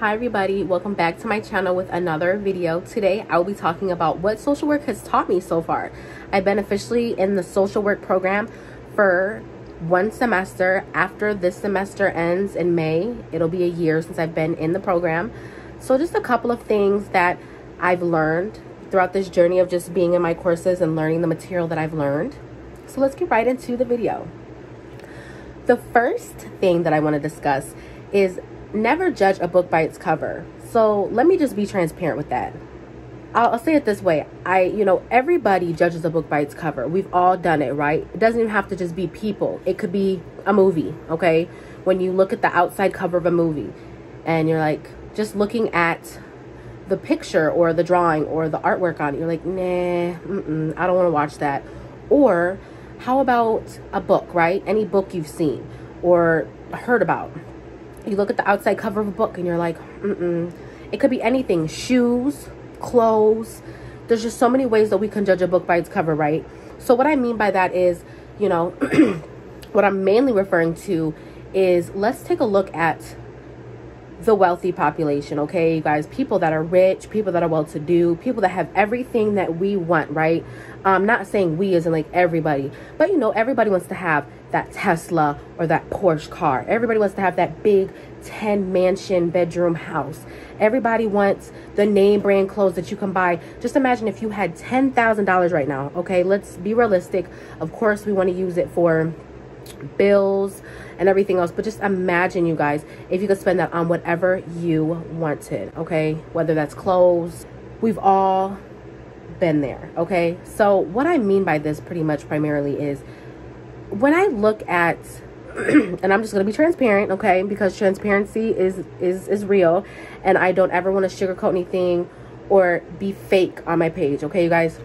Hi everybody, welcome back to my channel with another video. Today I'll be talking about what social work has taught me so far. I've been officially in the social work program for one semester. After this semester ends in May, it'll be a year since I've been in the program. So just a couple of things that I've learned throughout this journey of just being in my courses and learning the material that I've learned. So let's get right into the video. The first thing that I want to discuss is never judge a book by its cover. So let me just be transparent with that. I'll say it this way. Everybody judges a book by its cover. We've all done it, right? It doesn't even have to just be people. It could be a movie, okay? When you look at the outside cover of a movie and you're like, just looking at the picture or the drawing or the artwork on it, you're like, nah, I don't want to watch that. Or how about a book, right? Any book you've seen or heard about. You look at the outside cover of a book and you're like, It could be anything. Shoes, clothes. There's just so many ways that we can judge a book by its cover, right? So what I mean by that is, what I'm mainly referring to is, let's take a look at the wealthy population, okay, you guys? People that are rich, people that are well-to-do, people that have everything that we want, right? I'm not saying we as in like everybody, but everybody wants to have that Tesla or that Porsche car. Everybody wants to have that big 10 mansion bedroom house. Everybody wants the name brand clothes that you can buy. Just imagine if you had $10,000 right now, okay? Let's be realistic. Of course, we want to use it for bills and everything else, but just imagine, you guys, if you could spend that on whatever you wanted, okay? Whether that's clothes. We've all been there, okay? So what I mean by this pretty much primarily is, when I look at and I'm just going to be transparent, okay, because transparency is real, and I don't ever want to sugarcoat anything or be fake on my page, okay, you guys?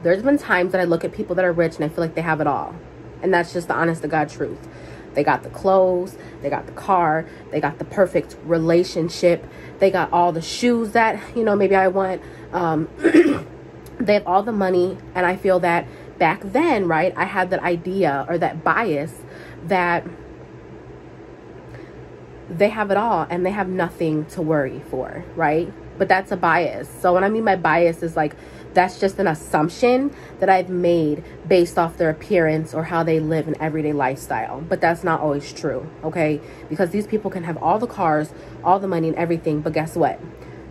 There's been times that I look at people that are rich and I feel like they have it all, and that's just the honest to God truth. They got the clothes, they got the car, they got the perfect relationship, they got all the shoes that maybe I want. They have all the money, and I feel that back then, right, I had that idea or that bias that they have it all and they have nothing to worry for, right? But that's a bias. So what I mean by bias is like, that's just an assumption that I've made based off their appearance or how they live an everyday lifestyle. But that's not always true, okay? Because these people can have all the cars, all the money and everything, but guess what?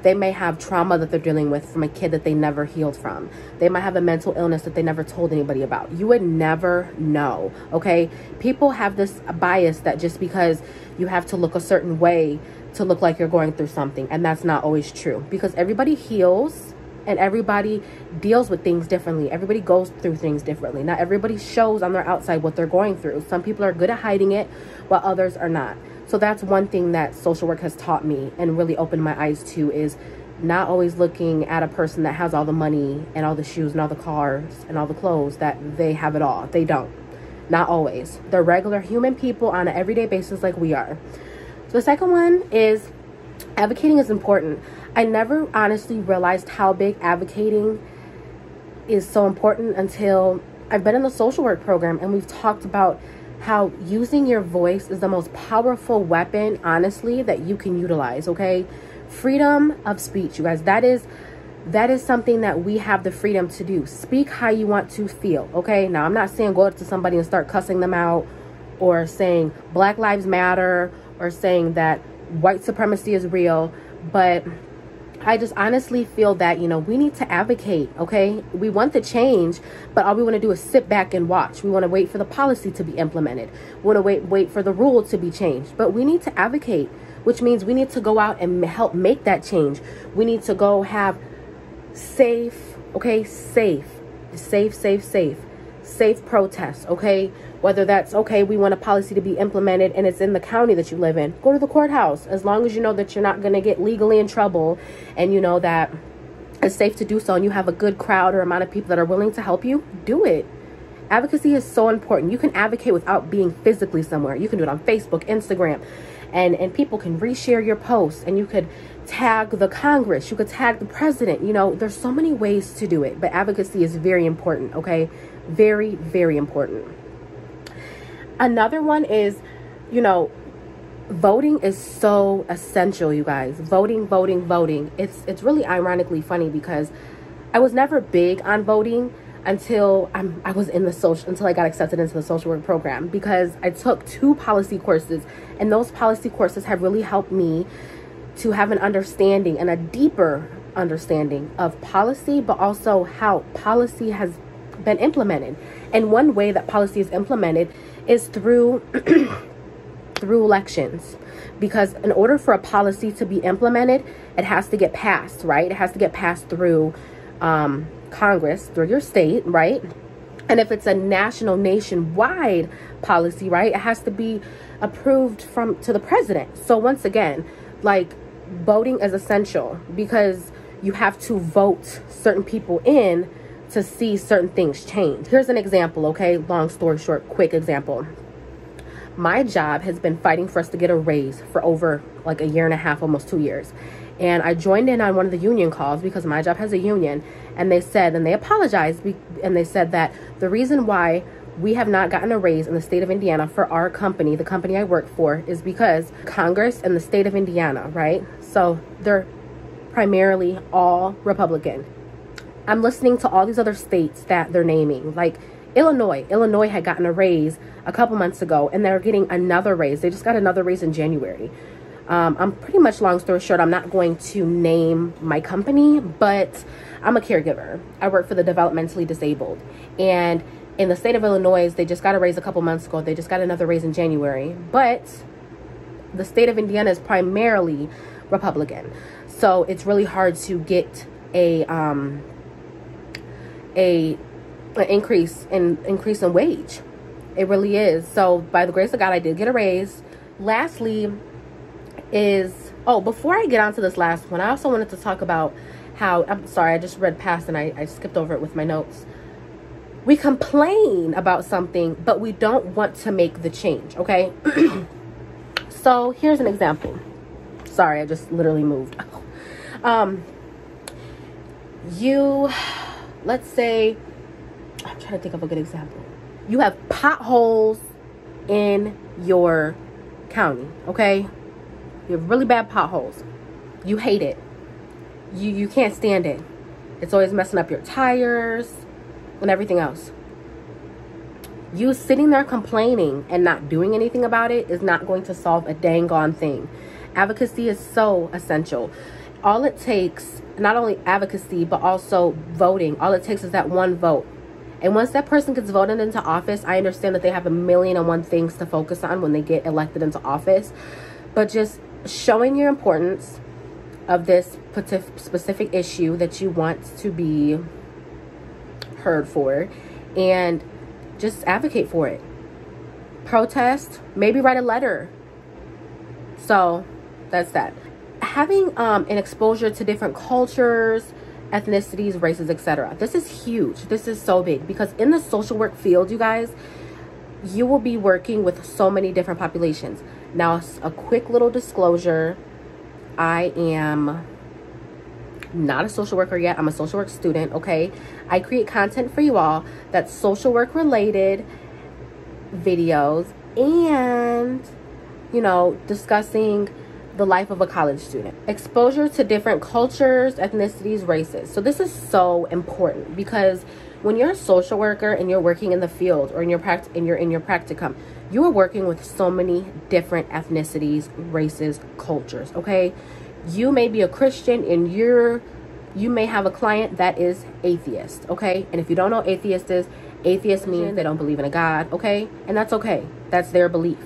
They may have trauma that they're dealing with from a kid that they never healed from. They might have a mental illness that they never told anybody about. You would never know, okay? People have this bias that just because you have to look a certain way to look like you're going through something, and that's not always true, because everybody heals and everybody deals with things differently. Everybody goes through things differently. Not everybody shows on their outside what they're going through. Some people are good at hiding it while others are not. So that's one thing that social work has taught me and really opened my eyes to, is not always looking at a person that has all the money and all the shoes and all the cars and all the clothes that they have it all. They don't. Not always. They're regular human people on an everyday basis like we are. So the second one is, advocating is important. I never honestly realized how big advocating is so important until I've been in the social work program, and we've talked about how using your voice is the most powerful weapon, honestly, that you can utilize, okay? Freedom of speech, you guys. That is something that we have the freedom to do. Speak how you want to feel, okay? Now, I'm not saying go up to somebody and start cussing them out, or saying Black Lives Matter, or saying that white supremacy is real, but I just honestly feel that, we need to advocate, okay? We want the change, but all we want to do is sit back and watch. We want to wait for the policy to be implemented. We want to wait for the rule to be changed. But we need to advocate, which means we need to go out and help make that change. We need to go have safe protests, okay? Whether that's, okay, we want a policy to be implemented and it's in the county that you live in, go to the courthouse. As long as you know that you're not going to get legally in trouble, and you know that it's safe to do so, and you have a good crowd or amount of people that are willing to help you, do it. Advocacy is so important. You can advocate without being physically somewhere. You can do it on Facebook, Instagram, and people can reshare your posts, and you could tag the Congress, you could tag the president. There's so many ways to do it, but advocacy is very important, okay? Very, very important. Another one is, Voting is so essential, you guys. Voting. It's really ironically funny because I was never big on voting until I was in the until I got accepted into the social work program, because I took 2 policy courses, and those policy courses have really helped me to have an understanding and a deeper understanding of policy, but also how policy has been implemented. And one way that policy is implemented is through through elections, because in order for a policy to be implemented, it has to get passed, right? It has to get passed through Congress, through your state, right? And if it's a nationwide policy, right, it has to be approved to the president. So once again, like, voting is essential because you have to vote certain people in to see certain things change. Here's an example, okay? Long story short, quick example. My job has been fighting for us to get a raise for over like 1.5 years, almost 2 years. And I joined in on one of the union calls because my job has a union. And they said, and they apologized, and they said that the reason why we have not gotten a raise in the state of Indiana for our company, the company I work for, is because Congress and the state of Indiana, right? So they're primarily all Republican. I'm listening to all these other states that they're naming, like Illinois had gotten a raise a couple months ago, and they're getting another raise. They just got another raise in January. I'm pretty much, long story short, I'm not going to name my company, but I'm a caregiver. I work for the developmentally disabled. And in the state of Illinois, they just got a raise a couple months ago. They just got another raise in January. But the state of Indiana is primarily Republican. So it's really hard to get a increase in wage. It really is. So by the grace of God, I did get a raise. Lastly before I get on to this last one, I also wanted to talk about how, I'm sorry, I just read past and I skipped over it with my notes. We complain about something, but we don't want to make the change, okay? So here's an example. Sorry, I just literally moved. Let's say, I'm trying to think of a good example. You have potholes in your county, okay? You have really bad potholes. You hate it. You can't stand it. It's always messing up your tires and everything else. You sitting there complaining and not doing anything about it is not going to solve a dang on thing. Advocacy is so essential. All it takes, not only advocacy, but also voting. All it takes is that one vote. And once that person gets voted into office, I understand that they have 1,000,001 things to focus on when they get elected into office. But just showing your importance of this specific issue that you want to be heard for, and just advocate for it. Protest, maybe write a letter. So that's that. Having an exposure to different cultures, ethnicities, races, etc. This is huge. This is so big, because in the social work field, you guys, you will be working with so many different populations. Now, a quick little disclosure, I am not a social worker yet. I'm a social work student, okay? I create content for you all that's social work related videos and, you know, discussing the life of a college student. Exposure to different cultures, ethnicities, races. So this is so important, because when you're a social worker and you're working in the field, or in your practicum, you are working with so many different ethnicities, races, cultures, okay? You may be a Christian and you may have a client that is atheist, okay? And if you don't know what atheist means they don't believe in a God, okay? And that's okay. That's their belief.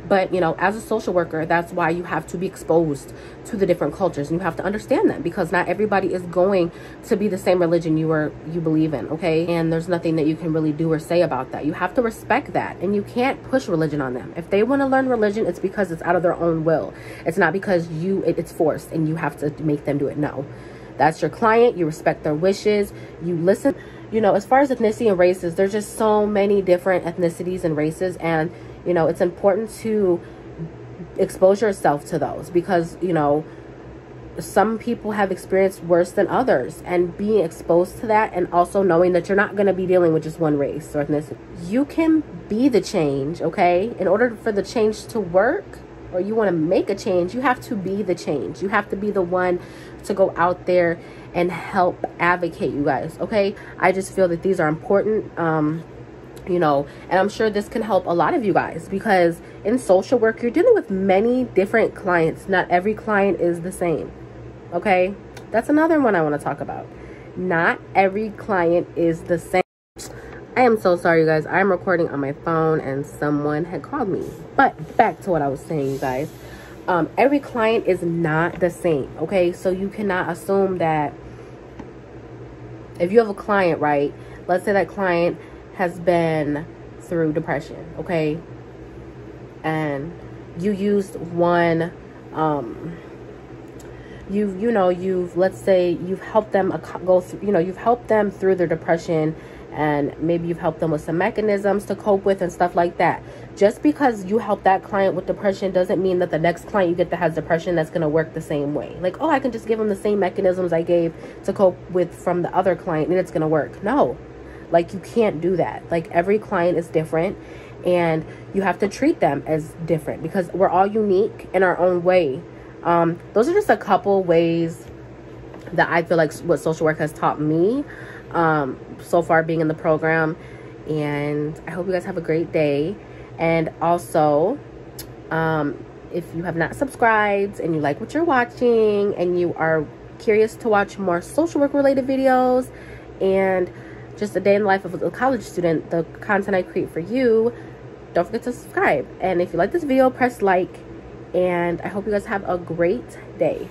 But, you know, as a social worker, that's why you have to be exposed to the different cultures, and you have to understand them, because not everybody is going to be the same religion you believe in, okay? And there's nothing that you can really do or say about that. You have to respect that, and you can't push religion on them. If they want to learn religion, it's because it's out of their own will. It's not because it's forced and you have to make them do it. No, that's your client. You respect their wishes. You listen. You know, as far as ethnicity and races, there's just so many different ethnicities and races, and you know, it's important to expose yourself to those, because, you know, some people have experienced worse than others, and being exposed to that, and also knowing that you're not going to be dealing with just one race or ethnicity. You can be the change, okay? In order for the change to work, or you want to make a change, you have to be the change. You have to be the one to go out there and help advocate, you guys. Okay, I just feel that these are important. You know, and I'm sure this can help a lot of you guys, because in social work you're dealing with many different clients. Not every client is the same. Okay, that's another one I want to talk about. Not every client is the same. I am so sorry, you guys. I'm recording on my phone and someone had called me. But back to what I was saying, you guys. Every client is not the same. Okay, so you cannot assume that if you have a client, right, let's say that client has been through depression, okay, and you used one, let's say you've helped them go through, you've helped them through their depression, and maybe you've helped them with some mechanisms to cope with and stuff like that. Just because you help that client with depression doesn't mean that the next client you get that has depression, that's going to work the same way. Like, oh, I can just give them the same mechanisms I gave to cope with from the other client and it's going to work. No. Like, you can't do that. Like, every client is different, and you have to treat them as different, because we're all unique in our own way. Those are just a couple ways that I feel like what social work has taught me so far being in the program. And I hope you guys have a great day. And also, if you have not subscribed and you like what you're watching and you are curious to watch more social work related videos and just a day in the life of a college student, the content I create for you, don't forget to subscribe. And if you like this video, press like, and I hope you guys have a great day.